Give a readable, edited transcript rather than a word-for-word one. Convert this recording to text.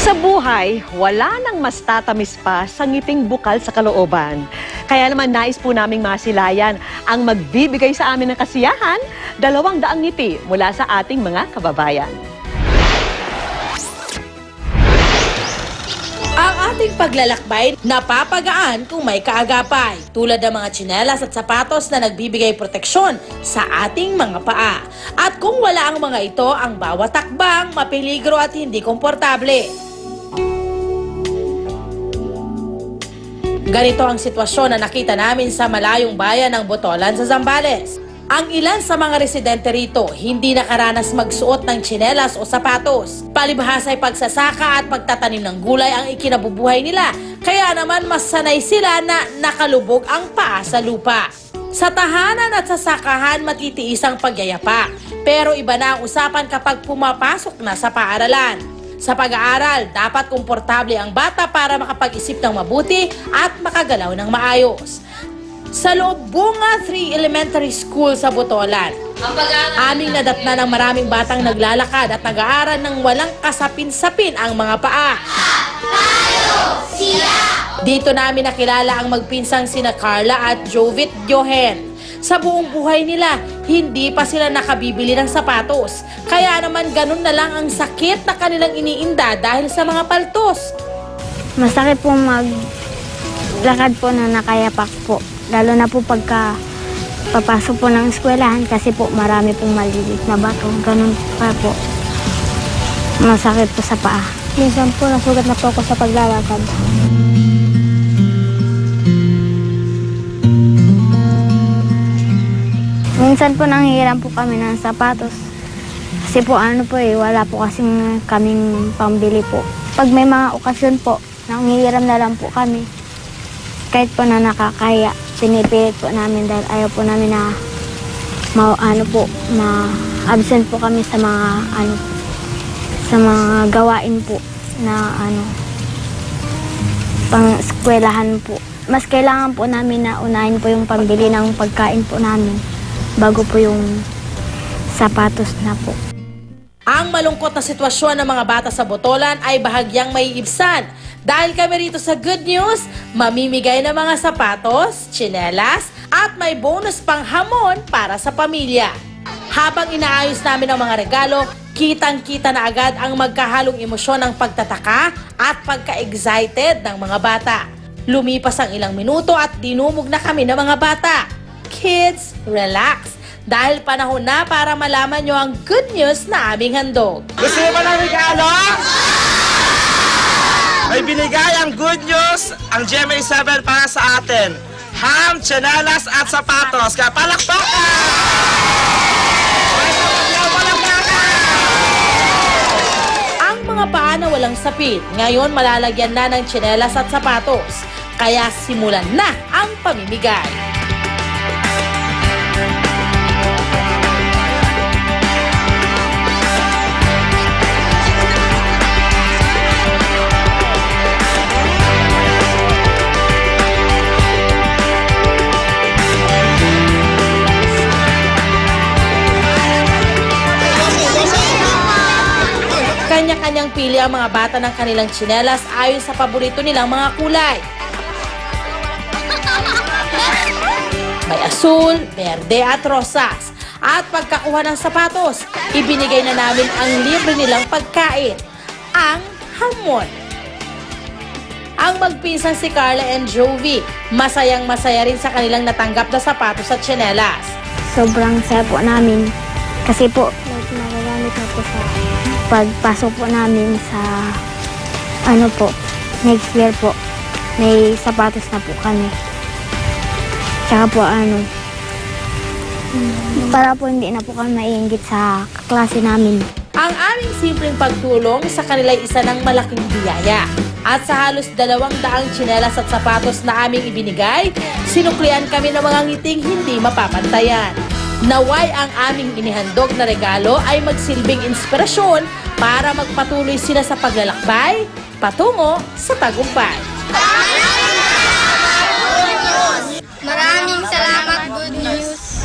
Sa buhay, wala nang mas tatamis pa sa ngiting bukal sa kalooban. Kaya naman nais po naming masilayan ang magbibigay sa amin ng kasiyahan, 200 ngiti mula sa ating mga kababayan. Ang ating paglalakbay napapagaan kung may kaagapay, tulad ng mga tsinelas at sapatos na nagbibigay proteksyon sa ating mga paa. At kung wala ang mga ito, ang bawat takbang mapeligro at hindi komportable. Ganito ang sitwasyon na nakita namin sa malayong bayan ng Botolan sa Zambales. Ang ilan sa mga residente rito hindi nakaranas magsuot ng tsinelas o sapatos. Palibhas ay pagsasaka at pagtatanim ng gulay ang ikinabubuhay nila. Kaya naman mas sanay sila na nakalubog ang paa sa lupa. Sa tahanan at sa sakahan matitiis ang pagyayapa. Pero iba na ang usapan kapag pumapasok na sa paaralan. Sa pag-aaral, dapat komportable ang bata para makapag-isip ng mabuti at makagalaw ng maayos. Sa loob Bunga 3 Elementary School sa Botolan, aming nadatna ng maraming batang naglalakad at nag-aaral ng walang kasapin-sapin ang mga paa. Dito namin nakilala ang magpinsang sina Carla at Jovit Johen. Sa buong buhay nila, hindi pa sila nakabibili ng sapatos. Kaya naman ganun na lang ang sakit na kanilang iniinda dahil sa mga paltos. Masakit po maglakad po na nakayapak po. Lalo na po pagka papasok po ng eskwelahan kasi po marami pong malilit na bato. Ganun pa po. Masakit po sa paa. Minsan po nasugat na po ako sa paglalakad. Minsan po nanghihiram po kami ng sapatos. Kasi po wala po kasing kaming pambili po. Pag may mga okasyon po, nanghihiram na lang po kami. Kahit po na nakakaya, pinipilit po namin dahil ayaw po namin na ma-absent po kami sa mga sa mga gawain po na pang-eskwelahan po. Mas kailangan po namin na unahin po yung pambili ng pagkain po namin bago po yung sapatos na po. Ang malungkot na sitwasyon ng mga bata sa Botolan ay bahagyang maiibsan. Dahil kami rito sa Good News, mamimigay ng mga sapatos, tsinelas, at may bonus pang hamon para sa pamilya. Habang inaayos namin ang mga regalo, kitang-kita na agad ang magkahalong emosyon ng pagtataka at pagka-excited ng mga bata. Lumipas ang ilang minuto at dinumog na kami ng mga bata. Kids, relax. Dahil panahon na para malaman nyo ang good news na aming handog. Gusto nyo ba ng regalo? May binigay ang good news, ang GMA7 para sa atin. Ham, tsinelas at sapatos. Kaya palakpakan! Ang mga paa na walang sapit, ngayon malalagyan na ng tsinelas at sapatos. Kaya simulan na ang pamimigay. Kanya-kanyang pili ang mga bata ng kanilang tsinelas ayon sa paborito nilang mga kulay. May asul, berde at rosas. At pagkakuha ng sapatos, ibinigay na namin ang libre nilang pagkain, ang hamon. Ang magpinsang si Carla and Jovi, masayang-masaya rin sa kanilang natanggap na sapatos at tsinelas. Sobrang saya po namin kasi po magagamit na po sa pagpasok po namin sa next year po, may sapatos na po kami. Tsaka po para po hindi na po kami maiinggit sa klase namin. Ang aming simpleng pagtulong sa kanila ay isa ng malaking biyaya. At sa halos 200 tsinelas at sapatos na aming ibinigay, sinuklian kami ng mga ngiting hindi mapapantayan. Naway ang aming inihandog na regalo ay magsilbing inspirasyon para magpatuloy sila sa paglalakbay patungo sa tagumpay. Maraming salamat, Good News!